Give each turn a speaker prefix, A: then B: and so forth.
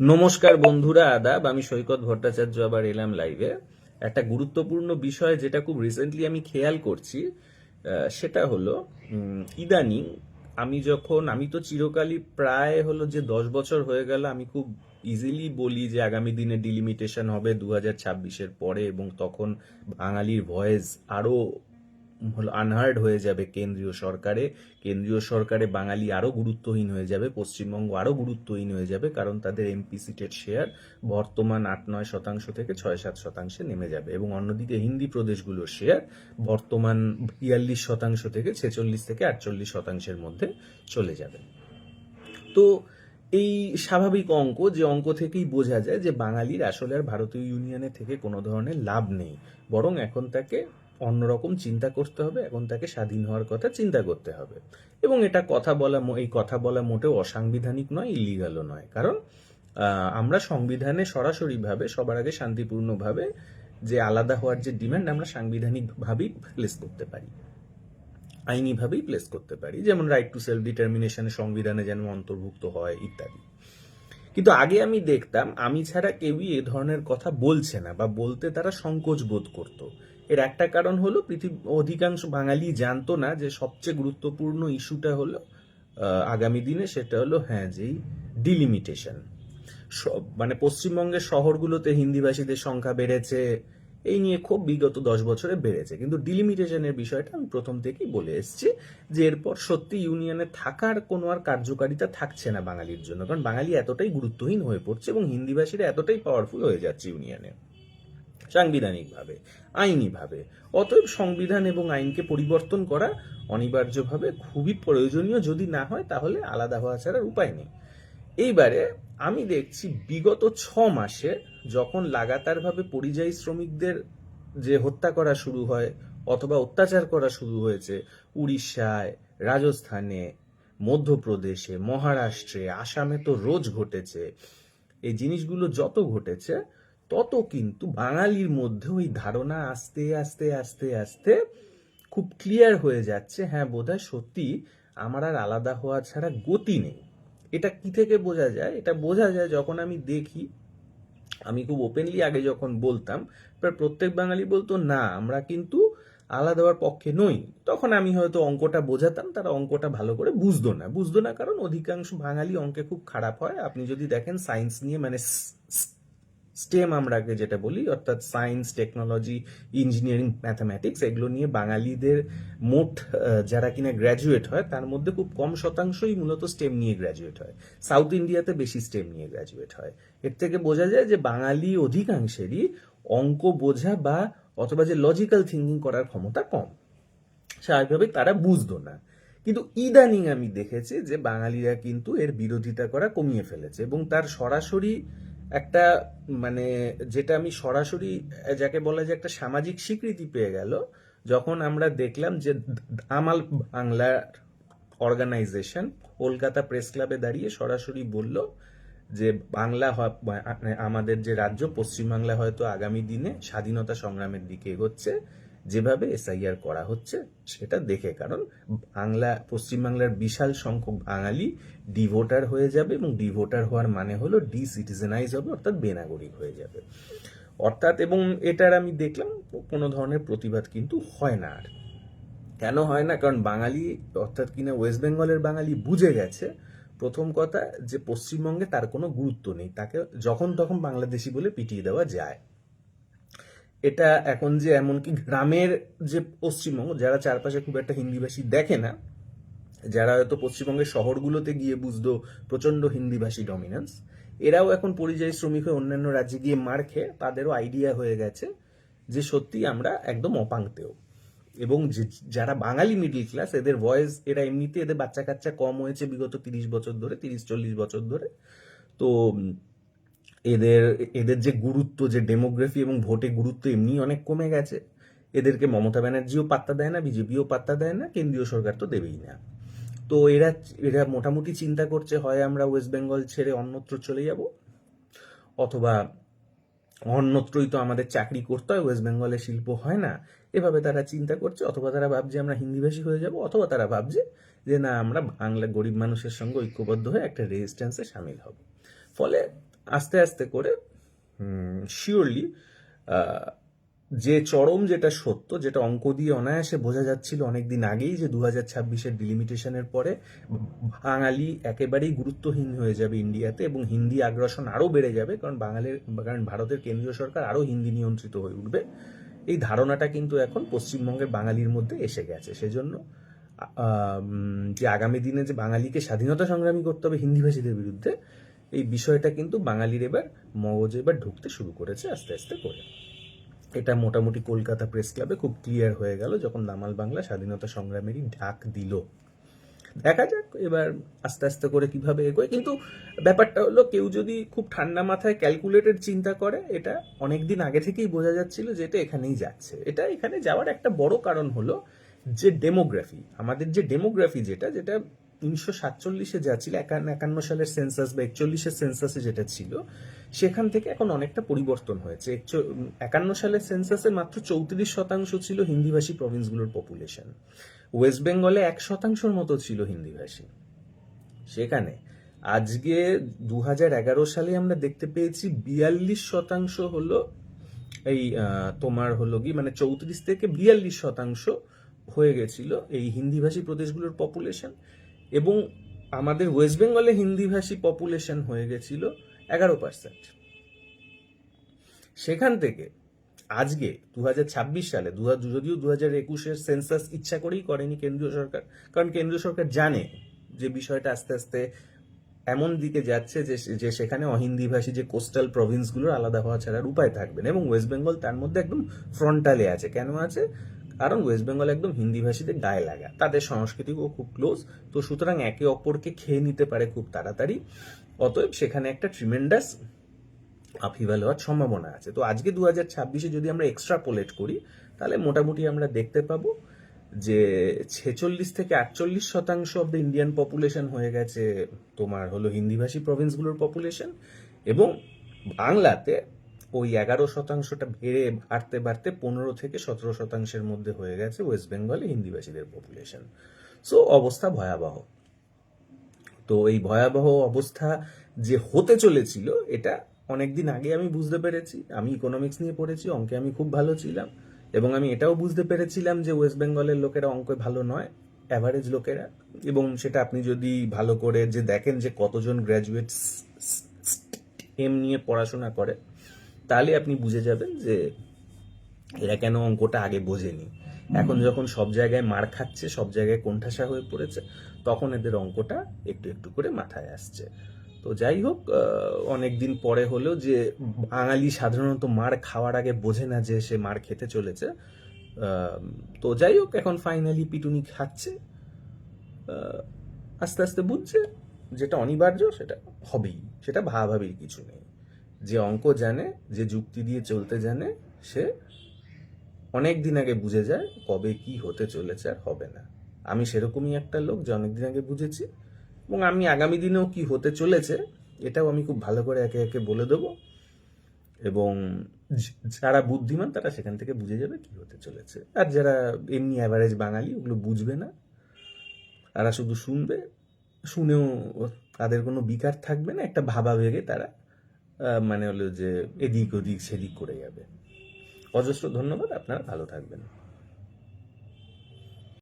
A: নমস্কার বন্ধুরা, আদাব। আমি সৈকত ভট্টাচার্য আবার এলাম লাইভে। একটা গুরুত্বপূর্ণ বিষয় যেটা খুব রিসেন্টলি আমি খেয়াল করছি, সেটা হলো ইদানিং আমি তো চিরকালই প্রায় হলো যে 10 বছর হয়ে গেল, আমি খুব ইজিলি বলি যে আগামী দিনে ডিলিমিটেশন হবে 2026-এর পরে, এবং তখন বাঙালির ভয়েস আরো হলো আনহার্ড হয়ে যাবে কেন্দ্রীয় সরকারে বাঙালি আরো গুরুত্বহীন হয়ে যাবে, পশ্চিমবঙ্গ আরো গুরুত্বহীন হয়ে যাবে, কারণ তাদের এমপি সিটের শেয়ার বর্তমান 8-9% থেকে 6-7% নেমে যাবে, এবং অন্যদিকে হিন্দি প্রদেশগুলোর শেয়ার বর্তমান 42% থেকে 46 থেকে 48%-এর মধ্যে চলে যাবে। তো এই স্বাভাবিক অঙ্ক, যে অঙ্ক থেকেই বোঝা যায় যে বাঙালির আসলে আর ভারতীয় ইউনিয়নে থেকে কোনো ধরনের লাভ নেই, বরং এখন তাকে অন্যরকম চিন্তা করতে হবে, এখন তাকে স্বাধীন হওয়ার কথা চিন্তা করতে হবে। এবং এই কথা বলা মোটেও অসাংবিধানিক নয়, ইলিগালও নয়, কারণ আমরা সংবিধানে সরাসরিভাবে সবার আগে শান্তিপূর্ণভাবে যে আলাদা হওয়ার যে ডিমান্ড, আমরা সাংবিধানিকভাবেই প্লেস করতে পারি, আইনিভাবেই প্লেস করতে পারি, যেমন রাইট টু সেলফ ডিটারমিনেশনে সংবিধানে যেন অন্তর্ভুক্ত হয় ইত্যাদি। কিন্তু আগে আমি দেখতাম আমি ছাড়া কেউই এ ধরনের কথা বলছে না, বা বলতে তারা সংকোচ বোধ করত। এর একটা কারণ হলো অধিকাংশ বাঙালি জানতো না যে সবচেয়ে গুরুত্বপূর্ণ ইস্যুটা হলো আগামী দিনে, সেটা হলো যেই ডিলিমিটেশন। মানে পশ্চিমবঙ্গের শহরগুলোতে হিন্দিভাষীদের সংখ্যা বেড়েছে, এই নিয়ে খুব বিগত 10 বছরে বেড়েছে, কিন্তু ডিলিমিটেশনের বিষয়টা আমি প্রথম থেকেই বলে এসেছি যে এরপর সত্যি ইউনিয়নে থাকার কোনো আর কার্যকারিতা থাকছে না বাঙালির জন্য, কারণ বাঙালি এতটাই গুরুত্বহীন হয়ে পড়ছে এবং হিন্দিভাষীরা এতটাই পাওয়ারফুল হয়ে যাচ্ছে ইউনিয়নে, সাংবিধানিকভাবে, আইনিভাবে। অতএব সংবিধান এবং আইনকে পরিবর্তন করা অনিবার্যভাবে খুবই প্রয়োজনীয়, যদি না হয় তাহলে আলাদা হওয়া ছাড়ার উপায় নেই। এইবারে আমি দেখছি বিগত 6 মাসে যখন লাগাতারভাবে পরিযায়ী শ্রমিকদের যে হত্যা করা শুরু হয় অথবা অত্যাচার করা শুরু হয়েছে, উড়িষ্যায়, রাজস্থানে, মধ্যপ্রদেশে, মহারাষ্ট্রে, আসামে তো রোজ ঘটেছে, এই জিনিসগুলো যত ঘটেছে তত কিন্তু বাঙালির মধ্যে ওই ধারণা আস্তে আস্তে আস্তে আস্তে খুব ক্লিয়ার হয়ে যাচ্ছে, হ্যাঁ বোধহয় সত্যি আমার আর আলাদা হওয়া ছাড়া গতি নেই। এটা কি থেকে বোঝা যায়? এটা বোঝা যায় যখন আমি দেখি, আমি খুব ওপেনলি আগে যখন বলতাম, প্রায় প্রত্যেক বাঙালি বলতো না আমরা কিন্তু আলাদা হওয়ার পক্ষে নই। তখন আমি হয়তো অঙ্কটা বোঝাতাম, তারা অঙ্কটা ভালো করে বুঝতো না, কারণ অধিকাংশ বাঙালি অঙ্কে খুব খারাপ হয়। আপনি যদি দেখেন সায়েন্স নিয়ে, মানে স্টেম আমরা আগে যেটা বলি, অর্থাৎ সায়েন্স, টেকনোলজি, ইঞ্জিনিয়ারিং, ম্যাথামেটিক্স, এগুলো নিয়ে বাঙালিদের মোট যারা কিনা গ্র্যাজুয়েট হয় তার মধ্যে খুব কম শতাংশই মূলত স্টেম নিয়ে গ্র্যাজুয়েট হয়। সাউথ ইন্ডিয়াতে বেশি স্টেম নিয়ে গ্র্যাজুয়েট হয়। এর থেকে বোঝা যায় যে বাঙালি অধিকাংশেরই অঙ্ক বোঝা বা অথবা যে লজিক্যাল থিঙ্কিং করার ক্ষমতা কম, স্বাভাবিকভাবে তারা বুঝতো না। কিন্তু ইদানিং আমি দেখেছি যে বাঙালিরা কিন্তু এর বিরোধিতা করা কমিয়ে ফেলেছে, এবং তার সরাসরি একটা, মানে যেটা আমি সরাসরি যাকে বলা যায় একটা সামাজিক স্বীকৃতি পেয়ে গেল, যখন আমরা দেখলাম যে আমাল বাংলার অর্গানাইজেশন কলকাতা প্রেস ক্লাবে দাঁড়িয়ে সরাসরি বলল যে মানে আমাদের যে রাজ্য পশ্চিমবাংলা হয়তো আগামী দিনে স্বাধীনতা সংগ্রামের দিকে এগোচ্ছে, যেভাবে এসআইআর করা হচ্ছে সেটা দেখে, কারণ পশ্চিমবাংলার বিশাল সংখ্যক বাঙালি ডিভোটার হয়ে যাবে, এবং ডিভোটার হওয়ার মানে হলো ডিসিটিজেনাইজ হবে, অর্থাৎ বেনাগরিক হয়ে যাবে। এবং এটার আমি দেখলাম কোনো ধরনের প্রতিবাদ কিন্তু হয় না আর। কেন হয় না? কারণ বাঙালি, অর্থাৎ কিনা ওয়েস্ট বেঙ্গলের বাঙালি বুঝে গেছে প্রথম কথা যে পশ্চিমবঙ্গে তার কোনো গুরুত্ব নেই, তাকে যখন তখন বাংলাদেশি বলে পিটিয়ে দেওয়া যায়। এটা এখন যে এমনকি গ্রামের যে পশ্চিমবঙ্গ, যারা চারপাশে খুব একটা হিন্দিভাষী দেখে না, যারা হয়তো পশ্চিমবঙ্গের শহরগুলোতে গিয়ে বুঝতো প্রচন্ড হিন্দিভাষী ডমিনেন্স, এরাও এখন পরিযায়ী শ্রমিক হয়ে অন্যান্য রাজ্যে গিয়ে মার খেয়ে তাদেরও আইডিয়া হয়ে গেছে যে সত্যি আমরা একদম অপাংতেও। এবং যারা বাঙালি মিডিল ক্লাস, এদের ভয়েস, এরা এমনিতে এদের বাচ্চা কাচ্চা কম হয়েছে বিগত 30 বছর ধরে, 30-40 বছর ধরে। তো এদের এদের যে গুরুত্ব, যে ডেমোগ্রাফি এবং ভোটে গুরুত্ব এমনি অনেক কমে গেছে। এদেরকে মমতা ব্যানার্জিও পাত্তা দেয় না, বিজেপিও পাত্তা দেয় না, কেন্দ্রীয় সরকার তো দেবেই না। তো এরা এরা মোটামুটি চিন্তা করছে হয় আমরা ওয়েস্ট বেঙ্গল ছেড়ে অন্যত্র চলে যাব, অথবা অন্যত্রই তো আমাদের চাকরি করতে হয়, ওয়েস্ট বেঙ্গলে শিল্প হয় না, এভাবে তারা চিন্তা করছে। অথবা তারা ভাবছে আমরা হিন্দিভাষী হয়ে যাব, অথবা তারা ভাবছে যে না আমরা বাংলা গরিব মানুষের সঙ্গে ঐক্যবদ্ধ হয়ে একটা রেজিস্ট্যান্সে সামিল হব। ফলে আস্তে আস্তে করে শিওরলি যে চরম যেটা সত্য, যেটা অঙ্ক দিয়ে অনায়াসে বোঝা যাচ্ছিল অনেকদিন আগেই, যে 2026-এর ডিলিমিটেশনের পরে বাঙালি একেবারেই গুরুত্বহীন হয়ে যাবে ইন্ডিয়াতে, এবং হিন্দি আগ্রাসন আরও বেড়ে যাবে, কারণ ভারতের কেন্দ্রীয় সরকার আরও হিন্দি নিয়ন্ত্রিত হয়ে উঠবে। এই ধারণাটা কিন্তু এখন পশ্চিমবঙ্গের বাঙালির মধ্যে এসে গেছে। সেজন্য যে আগামী দিনে যে বাঙালিকে স্বাধীনতা সংগ্রামী করতে হবে হিন্দিভাষীদের বিরুদ্ধে, এই বিষয়টা কিন্তু বাঙালির এবার মগজে এবার ঢুকতে শুরু করেছে আস্তে আস্তে করে। এটা মোটামুটি কলকাতা প্রেস ক্লাবে খুব ক্লিয়ার হয়ে গেল যখন দামাল বাংলা স্বাধীনতা সংগ্রামেরই ডাক দিল। দেখা যাক এবার আস্তে আস্তে করে কিভাবে এগোয়। কিন্তু ব্যাপারটা হলো, কেউ যদি খুব ঠান্ডা মাথায় ক্যালকুলেটেড চিন্তা করে, এটা অনেকদিন আগে থেকেই বোঝা যাচ্ছিল যে এটা এখানেই যাচ্ছে। এটা এখানে যাওয়ার একটা বড় কারণ হলো যে ডেমোগ্রাফি, আমাদের যে ডেমোগ্রাফি যেটা 1947-এ যা ছিল, 51 সালের সেন্সাস বা 41-এর সেন্সাসে যেটা ছিল, সেখান থেকে এখন অনেকটা পরিবর্তন হয়েছে। 51 সালের সেন্সাসে মাত্র 34% ছিল হিন্দিভাষী প্রভিন্সগুলোর পপুলেশন। ওয়েস্ট বেঙ্গলে 1% মতো ছিল হিন্দিভাষী। সেখানে আজকে 2011 সালে আমরা দেখতে পেয়েছি 42% হলো এই তোমার হলো কি, মানে 34 থেকে 42% হয়ে গেছিল এই হিন্দিভাষী প্রদেশগুলোর পপুলেশন, এবং আমাদের ওয়েস্ট বেঙ্গলে হিন্দিভাষী পপুলেশন হয়ে গেছিল 11%। সেখান থেকে আজকে 2026 সালে, যদিও 2021-এর সেন্সাস ইচ্ছা করেই করেনি কেন্দ্রীয় সরকার, কারণ কেন্দ্রীয় সরকার জানে যে বিষয়টা আস্তে আস্তে এমন দিকে যাচ্ছে যে সেখানে অহিন্দিভাষী যে কোস্টাল প্রভিন্সগুলোর আলাদা হওয়া ছাড়ার উপায় থাকবে না, এবং ওয়েস্ট বেঙ্গল তার মধ্যে একদম ফ্রন্টালে আছে। কেন আছে? কারণ ওয়েস্ট বেঙ্গল একদম হিন্দিভাষীদের গায়ে লাগা, তাদের সংস্কৃতিও খুব ক্লোজ, তো সুতরাং একে অপরকে খেয়ে নিতে পারে খুব তাড়াতাড়ি। অতএব সেখানে একটা ট্রিমেন্ডাস আপহিভাল হওয়ার সম্ভাবনা আছে। তো আজকে 2026-এ যদি আমরা এক্সট্রাপোলেট করি, তাহলে মোটামুটি আমরা দেখতে পাবো যে 46 থেকে 48% অব দ্য ইন্ডিয়ান পপুলেশন হয়ে গেছে তোমার হলো হিন্দিভাষী প্রভিন্সগুলোর পপুলেশন, এবং বাংলাতে ওই 11%টা বাড়তে বাড়তে 15 থেকে 17%-এর মধ্যে হয়ে গেছে ওয়েস্ট বেঙ্গলে হিন্দিভাষীদের পপুলেশন। সো অবস্থা ভয়াবহ। তো এই ভয়াবহ অবস্থা যে হতে চলেছিল, এটা অনেকদিন আগে আমি বুঝতে পেরেছি। আমি ইকোনমিক্স নিয়ে পড়েছি, অঙ্কে আমি খুব ভালো ছিলাম, এবং আমি এটাও বুঝতে পেরেছিলাম যে ওয়েস্ট বেঙ্গলের লোকেরা অঙ্কে ভালো নয়, অ্যাভারেজ লোকেরা। এবং সেটা আপনি যদি ভালো করে যে দেখেন যে কতজন গ্র্যাজুয়েট এম নিয়ে পড়াশোনা করে, তাহলে আপনি বুঝে যাবেন যে এরা কেন অঙ্কটা আগে বোঝেনি। এখন যখন সব জায়গায় মার খাচ্ছে, সব জায়গায় কোণঠাসা হয়ে পড়েছে, তখন এদের অঙ্কটা একটু একটু করে মাথায় আসছে। তো যাই হোক, অনেকদিন পরে হলেও যে বাঙালি সাধারণত মার খাওয়ার আগে বোঝে না যে সে মার খেতে চলেছে। তো যাই হোক, এখন ফাইনালি পিটুনি খাচ্ছে, আস্তে আস্তে বুঝছে যেটা অনিবার্য, সেটা হবেই, সেটা ভাবাভাবির কিছু নেই। যে অঙ্ক জানে, যে যুক্তি দিয়ে চলতে জানে, সে অনেক দিন আগে বুঝে যায় কবে কি হতে চলেছে আর হবে না। আমি সেরকমই একটা লোক যে অনেকদিন আগে বুঝেছি, এবং আমি আগামী দিনেও কি হতে চলেছে এটাও আমি খুব ভালো করে একে একে বলে দেবো, এবং যারা বুদ্ধিমান তারা সেখান থেকে বুঝে যাবে কি হতে চলেছে। আর যারা এমনি অ্যাভারেজ বাঙালি, ওগুলো বুঝবে না, তারা শুধু শুনবে, শুনেও তাদের কোনো বিকার থাকবে না, একটা ভাবাবেগে তারা মানে হলো যে এদিক ওদিক সেদিক করে যাবে। অজস্র ধন্যবাদ, আপনারা ভালো থাকবেন।